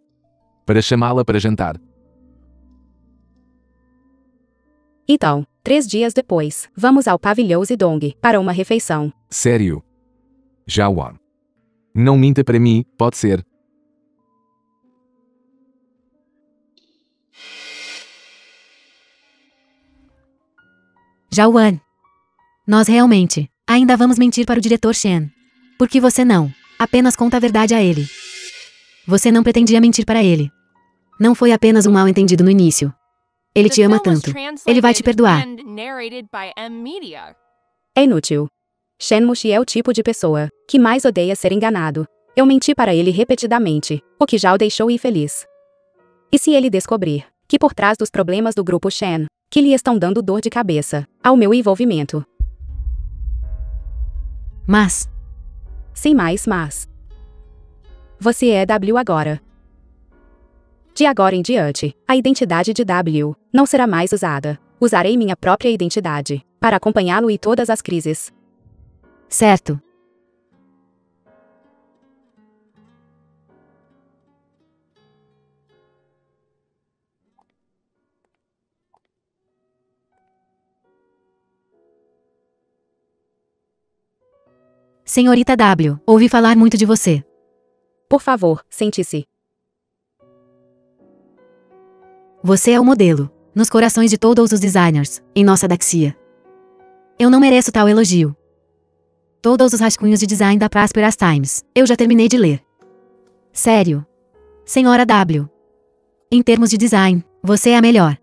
para chamá-la para jantar. Então, 3 dias depois, vamos ao pavilhão Zidong para uma refeição. Sério? Jiawan. Não minta para mim, pode ser. Jiawan. Nós realmente ainda vamos mentir para o diretor Shen. Por que você não apenas conta a verdade a ele? Você não pretendia mentir para ele. Não foi apenas um mal-entendido no início. Ele te ama tanto. Ele vai te perdoar. É inútil. Shen Mushi é o tipo de pessoa que mais odeia ser enganado. Eu menti para ele repetidamente, o que já o deixou infeliz. E se ele descobrir que por trás dos problemas do grupo Shen, que lhe estão dando dor de cabeça, ao meu envolvimento? Mas. Sem mais mas. Você é W agora. De agora em diante, a identidade de W não será mais usada. Usarei minha própria identidade para acompanhá-lo em todas as crises. Certo. Senhorita W, ouvi falar muito de você. Por favor, sente-se. Você é o modelo, nos corações de todos os designers, em nossa Daxia. Eu não mereço tal elogio. Todos os rascunhos de design da Prosperous Times, eu já terminei de ler. Sério. Senhora W. Em termos de design, você é a melhor.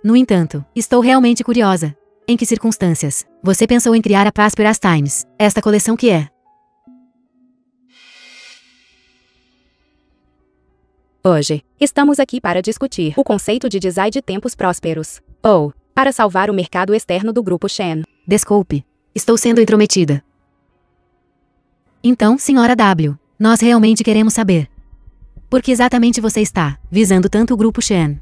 No entanto, estou realmente curiosa. Em que circunstâncias você pensou em criar a Prosperous Times, esta coleção que é? Hoje, estamos aqui para discutir o conceito de design de tempos prósperos, ou para salvar o mercado externo do grupo Shen. Desculpe, estou sendo intrometida. Então, senhora W, nós realmente queremos saber. Porque exatamente você está visando tanto o grupo Shen.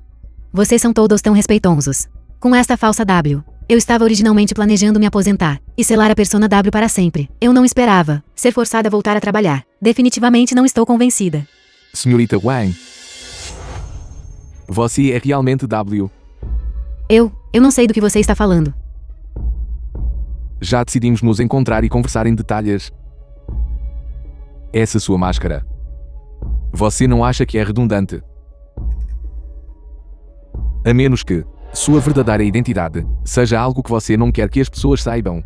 Vocês são todos tão respeitosos. Com esta falsa W, eu estava originalmente planejando me aposentar e selar a persona W para sempre. Eu não esperava ser forçada a voltar a trabalhar. Definitivamente não estou convencida. Senhorita Wang. Você é realmente W. Eu não sei do que você está falando. Já decidimos nos encontrar e conversar em detalhes. Essa sua máscara. Você não acha que é redundante? A menos que sua verdadeira identidade seja algo que você não quer que as pessoas saibam.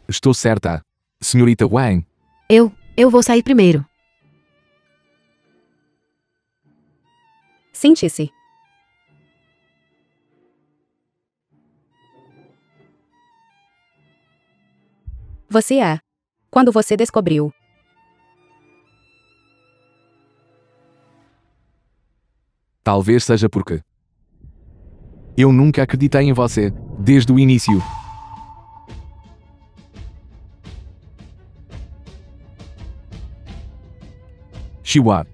Estou certa, senhorita Wang? Eu vou sair primeiro. Sente-se. Você é. Quando você descobriu. Talvez seja porque eu nunca acreditei em você, desde o início. Shiwa,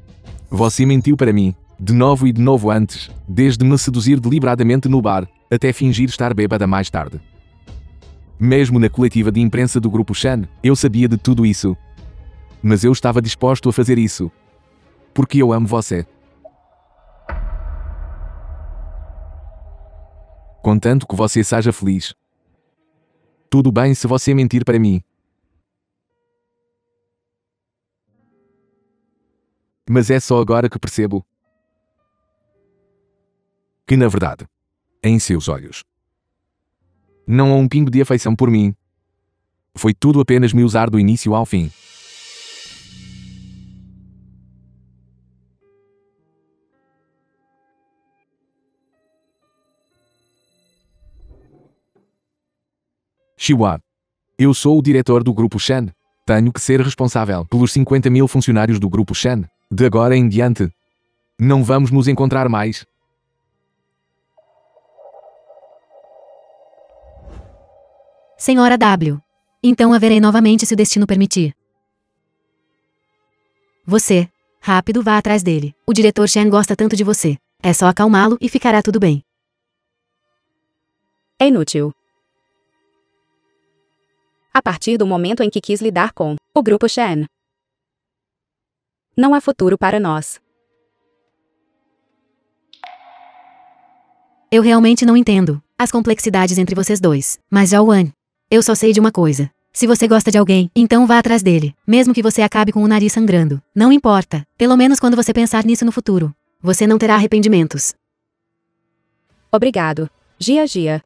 você mentiu para mim, de novo e de novo antes, desde me seduzir deliberadamente no bar, até fingir estar bêbada mais tarde. Mesmo na coletiva de imprensa do grupo Shen, eu sabia de tudo isso. Mas eu estava disposto a fazer isso. Porque eu amo você. Contanto que você seja feliz. Tudo bem se você mentir para mim. Mas é só agora que percebo que, na verdade, em seus olhos, não há um pingo de afeição por mim. Foi tudo apenas me usar do início ao fim. Shiwa, eu sou o diretor do Grupo Shen. Tenho que ser responsável pelos 50.000 funcionários do Grupo Shen. De agora em diante, não vamos nos encontrar mais. Senhora W. Então haverei novamente se o destino permitir. Você, rápido, vá atrás dele. O diretor Shen gosta tanto de você. É só acalmá-lo e ficará tudo bem. É inútil. A partir do momento em que quis lidar com o grupo Shen, não há futuro para nós. Eu realmente não entendo as complexidades entre vocês dois. Mas Jawan, eu só sei de uma coisa. Se você gosta de alguém, então vá atrás dele. Mesmo que você acabe com o nariz sangrando. Não importa. Pelo menos quando você pensar nisso no futuro. Você não terá arrependimentos. Obrigado, Gia.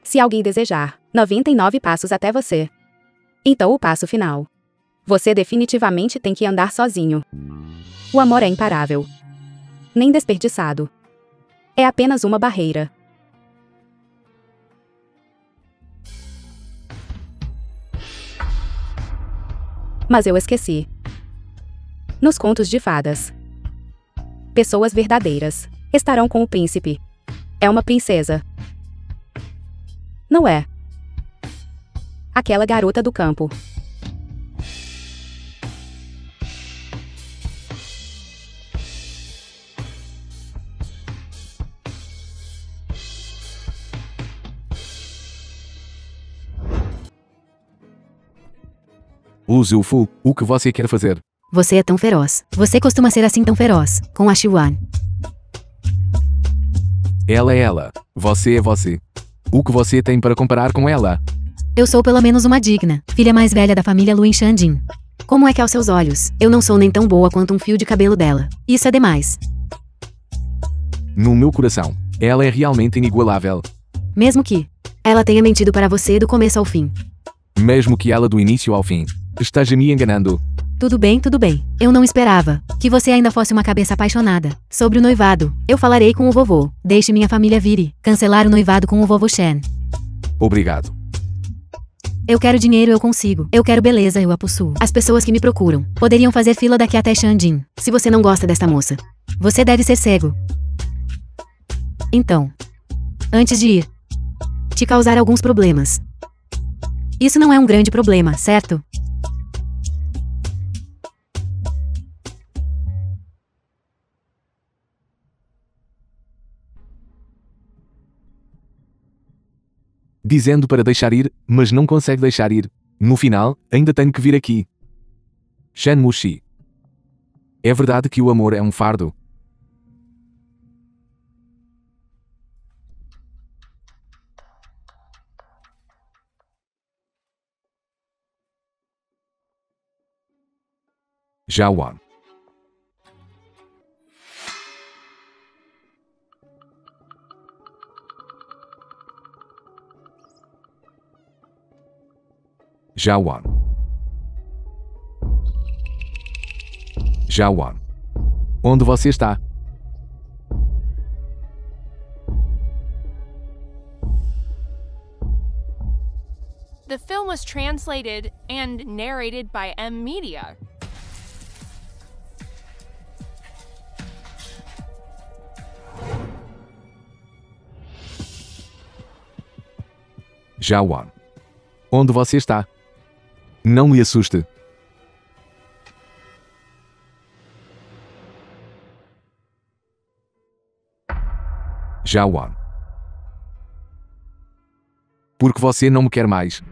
Se alguém desejar 99 passos até você, então o passo final. Você definitivamente tem que andar sozinho. O amor é imparável. Nem desperdiçado. É apenas uma barreira. Mas eu esqueci. Nos contos de fadas, pessoas verdadeiras estarão com o príncipe. É uma princesa. Não é? Aquela garota do campo. Uzufu, o que você quer fazer? Você é tão feroz. Você costuma ser assim tão feroz, com a Shiwan. Ela é ela. Você é você. O que você tem para comparar com ela? Eu sou pelo menos uma digna filha mais velha da família Luin Shandin. Como é que aos seus olhos, eu não sou nem tão boa quanto um fio de cabelo dela? Isso é demais. No meu coração, ela é realmente inigualável. Mesmo que ela tenha mentido para você do começo ao fim. Mesmo que ela do início ao fim esteja me enganando. Tudo bem. Eu não esperava que você ainda fosse uma cabeça apaixonada. Sobre o noivado, eu falarei com o vovô. Deixe minha família vir e cancelar o noivado com o vovô Shen. Obrigado. Eu quero dinheiro, eu consigo. Eu quero beleza, eu a possuo. As pessoas que me procuram poderiam fazer fila daqui até Shandin. Se você não gosta desta moça, você deve ser cego. Então, antes de ir te causar alguns problemas, Isso não é um grande problema, certo? Dizendo para deixar ir, mas não consegue deixar ir. No final, ainda tenho que vir aqui. Shen Mushi. É verdade que o amor é um fardo? Jawan. Jawan. Jawan. Onde você está? The film was translated and narrated by M Media. Jawan. Onde você está? Não me assuste. Jawan. Porque você não me quer mais.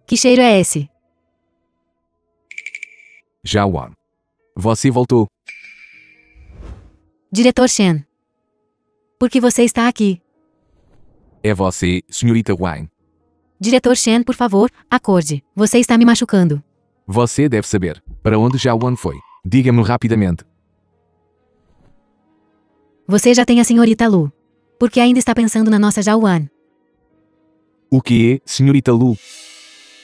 Que cheiro é esse? Jawan. Você voltou. Diretor Shen. Por que você está aqui? É você, senhorita Wang. Diretor Shen, por favor, acorde. Você está me machucando. Você deve saber. Para onde Jawan foi? Diga-me rapidamente. Você já tem a senhorita Lu. Por que ainda está pensando na nossa Jawan? O que é, senhorita Lu?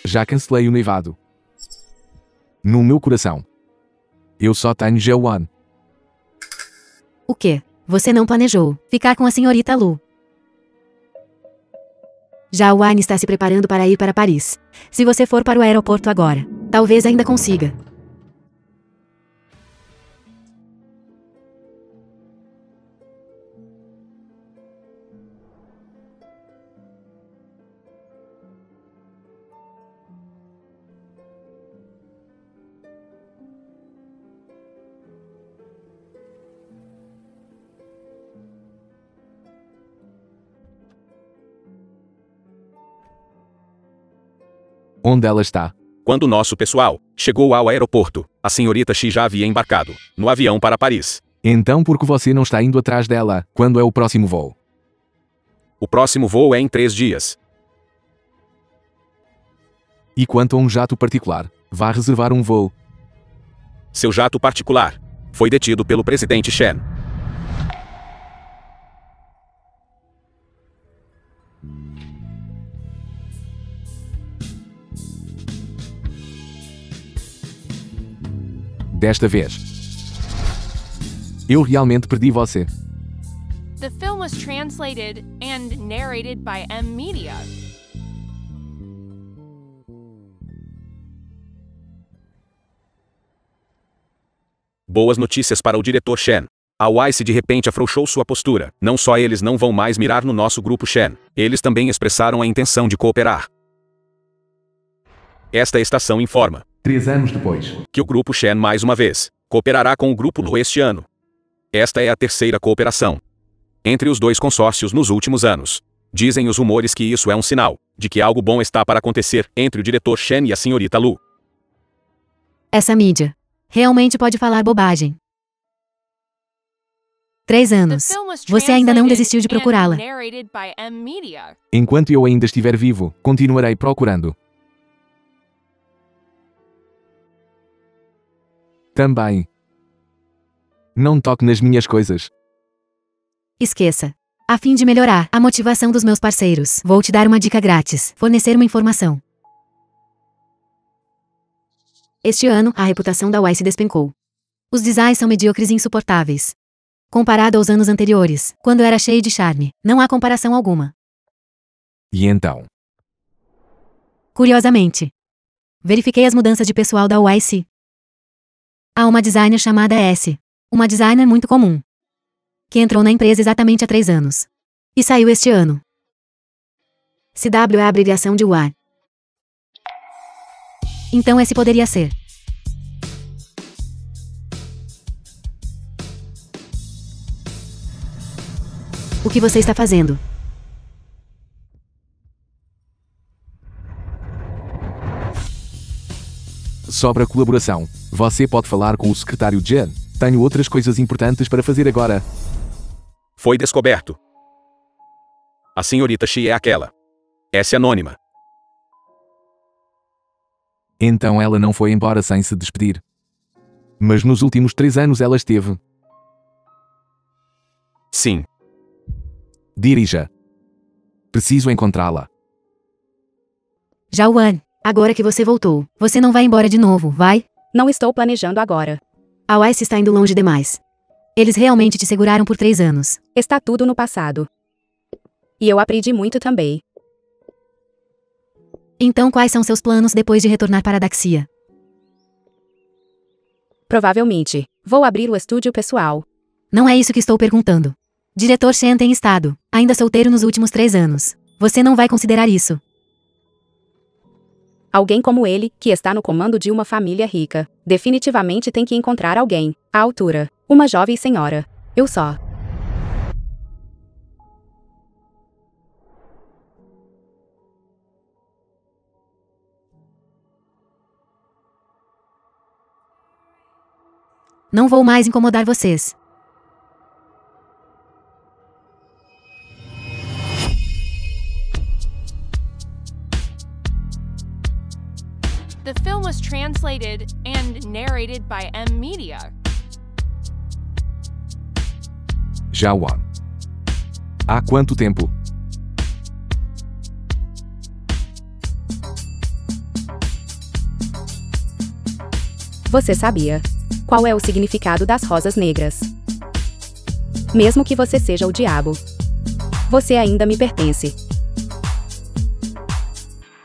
Já cancelei o noivado. No meu coração. Eu só tenho Jawan. O quê? Você não planejou ficar com a senhorita Lu? Jawan está se preparando para ir para Paris. Se você for para o aeroporto agora, talvez ainda consiga. Onde ela está? Quando o nosso pessoal chegou ao aeroporto, a senhorita Xi já havia embarcado no avião para Paris. Então por que você não está indo atrás dela? Quando é o próximo voo? O próximo voo é em 3 dias. E quanto a um jato particular, vá reservar um voo. Seu jato particular foi detido pelo presidente Shen. Desta vez. Eu realmente perdi você. The film was translated and narrated by M Media. Boas notícias para o diretor Shen. A Wise de repente afrouxou sua postura. Não só eles não vão mais mirar no nosso grupo Shen, eles também expressaram a intenção de cooperar. Esta estação informa 3 anos depois. que o grupo Shen mais uma vez cooperará com o grupo Lu este ano. Esta é a terceira cooperação entre os dois consórcios nos últimos anos. Dizem os rumores que isso é um sinal de que algo bom está para acontecer entre o diretor Shen e a senhorita Lu. Essa mídia realmente pode falar bobagem. 3 The anos. film was Você ainda não translated desistiu de and procurá-la. narrated by M Media. Enquanto eu ainda estiver vivo, continuarei procurando. Também. Não toque nas minhas coisas. Esqueça. A fim de melhorar a motivação dos meus parceiros, vou te dar uma dica grátis. Fornecer uma informação. Este ano, a reputação da YC despencou. Os designs são medíocres e insuportáveis. Comparado aos anos anteriores, quando era cheio de charme, não há comparação alguma. E então? Curiosamente, verifiquei as mudanças de pessoal da YC. Há uma designer chamada S. Uma designer muito comum. Que entrou na empresa exatamente há 3 anos. E saiu este ano. CW é a abreviação de WAR. Então esse poderia ser. O que você está fazendo? Sobra colaboração. Você pode falar com o secretário Jen. Tenho outras coisas importantes para fazer agora. Foi descoberto. A senhorita Xi é aquela. Essa é anônima. Então ela não foi embora sem se despedir. Mas nos últimos 3 anos ela esteve. Sim. Dirija. Preciso encontrá-la. Jawan, agora que você voltou, você não vai embora de novo, vai? Não estou planejando agora. A YC está indo longe demais. Eles realmente te seguraram por 3 anos. Está tudo no passado. E eu aprendi muito também. Então quais são seus planos depois de retornar para a Daxia? Provavelmente, vou abrir o estúdio pessoal. Não é isso que estou perguntando. Diretor Shen tem estado, ainda solteiro nos últimos 3 anos. Você não vai considerar isso. Alguém como ele, que está no comando de uma família rica, definitivamente tem que encontrar alguém, à altura. Uma jovem senhora. Eu só. Não vou mais incomodar vocês. The film was translated and narrated by M Media. Jawan. Há quanto tempo? Você sabia? Qual é o significado das rosas negras? Mesmo que você seja o diabo, você ainda me pertence.